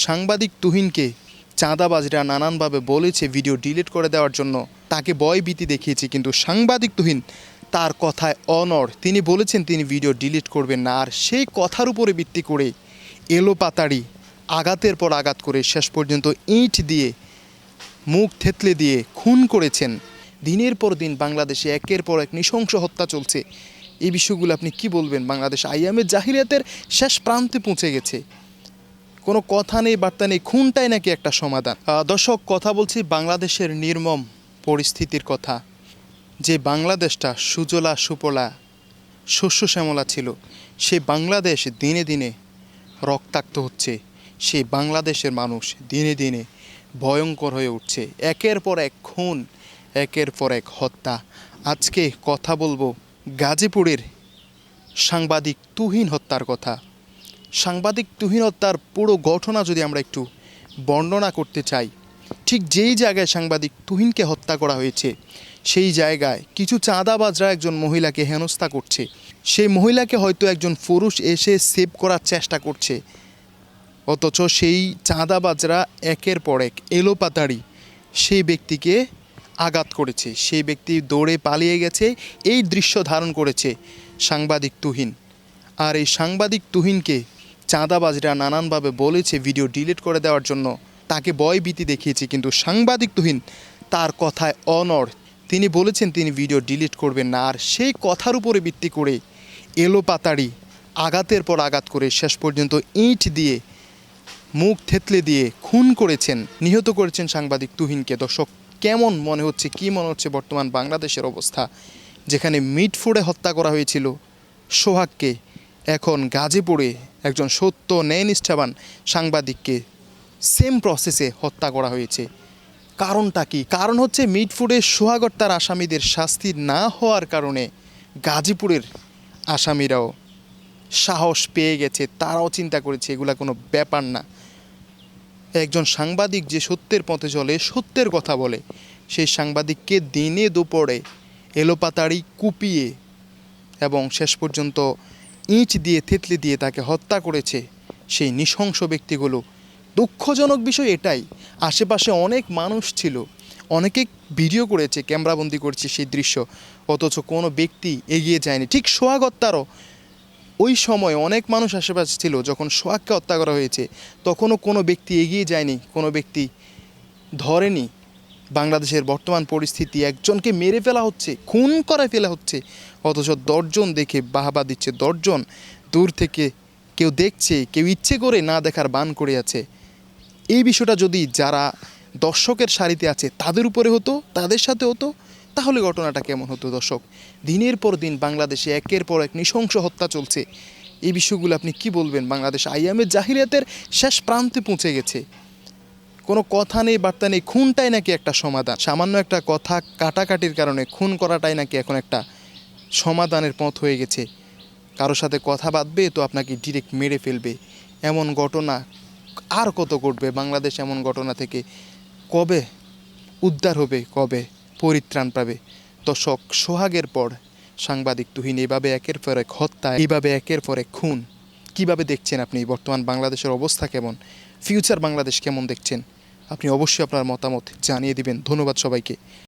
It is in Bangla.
সাংবাদিক তুহিনকে চাঁদাবাজরা নানানভাবে বলেছে ভিডিও ডিলিট করে দেওয়ার জন্য, তাকে ভয়ভীতি দেখিয়েছে, কিন্তু সাংবাদিক তুহিন তার কথায় অনড়। তিনি বলেছেন তিনি ভিডিও ডিলিট করবেন না, আর সেই কথার উপরে ভিত্তি করে এলোপাতাড়ি আঘাতের পর আঘাত করে শেষ পর্যন্ত ইঁট দিয়ে মুখ থেতলে দিয়ে খুন করেছেন। দিনের পর দিন বাংলাদেশে একের পর এক নৃশংস হত্যা চলছে। এই বিষয়গুলো আপনি কি বলবেন? বাংলাদেশ আইয়ামে জাহিলিয়াতের শেষ প্রান্তে পৌঁছে গেছে, কোনো কথা নেই, বার্তা নেই, খুনটাই নাকি একটা সমাধান। দর্শক, কথা বলছি বাংলাদেশের নির্মম পরিস্থিতির কথা। যে বাংলাদেশটা সুজলা সুফলা শস্য শ্যামলা ছিল, সেই বাংলাদেশ দিনে দিনে রক্তাক্ত হচ্ছে। সেই বাংলাদেশের মানুষ দিনে দিনে ভয়ঙ্কর হয়ে উঠছে। একের পর এক খুন, একের পর এক হত্যা। আজকে কথা বলবো গাজীপুরের সাংবাদিক তুহিন হত্যার কথা। সাংবাদিক তুহিন হত্যার পুরো ঘটনা যদি আমরা একটু বর্ণনা করতে চাই, ঠিক যেই জায়গায় সাংবাদিক তুহিনকে হত্যা করা হয়েছে সেই জায়গায় কিছু চাঁদাবাজরা একজন মহিলাকে হেনস্থা করছে। সেই মহিলাকে হয়তো একজন পুরুষ এসে সেভ করার চেষ্টা করছে, অথচ সেই চাঁদাবাজরা একের পর এক এলোপাতাড়ি সেই ব্যক্তিকে আঘাত করেছে। সেই ব্যক্তি দৌড়ে পালিয়ে গেছে। এই দৃশ্য ধারণ করেছে সাংবাদিক তুহিন। আর এই সাংবাদিক তুহিনকে চাঁদাবাজরা নানানভাবে বলেছে ভিডিও ডিলিট করে দেওয়ার জন্য, তাকে ভয়ভীতি দেখিয়েছে, কিন্তু সাংবাদিক তুহিন তার কথায় অনড়। তিনি বলেছেন তিনি ভিডিও ডিলিট করবেন না, আর সেই কথার উপরে ভিত্তি করে এলোপাতাড়ি আঘাতের পর আঘাত করে শেষ পর্যন্ত ইঁট দিয়ে মুখ থেতলে দিয়ে খুন করেছেন, নিহত করেছেন সাংবাদিক তুহিনকে। দর্শক, কেমন মনে হচ্ছে, কী মনে হচ্ছে বর্তমান বাংলাদেশের অবস্থা? যেখানে মিটফুডে হত্যা করা হয়েছিল সোহাগকে, এখন গাজীপুরে একজন সত্য ন্যায়নিষ্ঠাবান সাংবাদিককে সেম প্রসেসে হত্যা করা হয়েছে। কারণটা কি? কারণ হচ্ছে মিটফুডে সোহাগ হত্যার আসামিদের শাস্তি না হওয়ার কারণে গাজীপুরের আসামিরাও সাহস পেয়ে গেছে। তারাও চিন্তা করেছে এগুলা কোনো ব্যাপার না। একজন সাংবাদিক যে সত্যের পথে চলে, সত্যের কথা বলে, সেই সাংবাদিককে দিনে দুপুরে এলোপাতাড়ি কুপিয়ে এবং শেষ পর্যন্ত ইঁট দিয়ে থেতলে দিয়ে তাকে হত্যা করেছে সেই নৃশংস ব্যক্তিগুলো। দুঃখজনক বিষয় এটাই, আশেপাশে অনেক মানুষ ছিল, অনেকে ভিডিও করেছে, ক্যামেরাবন্দি করেছে সেই দৃশ্য, অথচ কোনো ব্যক্তি এগিয়ে যায়নি। ঠিক সোহাগ হত্যারও ওই সময় অনেক মানুষ আশেপাশে ছিল, যখন সোহাগকে হত্যা করা হয়েছে তখনও কোনো ব্যক্তি এগিয়ে যায়নি, কোনো ব্যক্তি ধরেনি। বাংলাদেশের বর্তমান পরিস্থিতি, একজনকে মেরে ফেলা হচ্ছে, খুন করে ফেলা হচ্ছে, অথচ 10 জন দেখে বাহবা দিচ্ছে, 10 জন দূর থেকে কেউ দেখছে, কেউ ইচ্ছে করে না দেখার বান করে আছে। এই বিষয়টা যদি যারা দর্শকের সারিতে আছে তাদের উপরে হতো, তাদের সাথে হতো, তাহলে ঘটনাটা কেমন হতো? দর্শক, দিনের পর দিন বাংলাদেশে একের পর এক নৃশংস হত্যা চলছে। এই বিষয়গুলো আপনি কি বলবেন? বাংলাদেশ আইয়ামে জাহিলিয়াতের শেষ প্রান্তে পৌঁছে গেছে, কোনো কথা নেই, বার্তা নেই, খুনটাই নাকি একটা সমাধান। সামান্য একটা কথা কাটাকাটির কারণে খুন করাটাই নাকি এখন একটা সমাধানের পথ হয়ে গেছে। কারোর সাথে কথা বাঁধবে তো আপনাকে ডিরেক্ট মেরে ফেলবে। এমন ঘটনা আর কত ঘটবে? বাংলাদেশ এমন ঘটনা থেকে কবে উদ্ধার হবে, কবে পরিত্রাণ পাবে? দর্শক, সোহাগের পর সাংবাদিক তুহিন এইভাবে একের পর এক হত্যা, এইভাবে একের পর এক খুন, কীভাবে দেখছেন আপনি? বর্তমান বাংলাদেশের অবস্থা কেমন? ফিউচার বাংলাদেশ কেমন দেখছেন? আপনি অবশ্যই আপনার মতামত জানিয়ে দিবেন। ধন্যবাদ সবাইকে।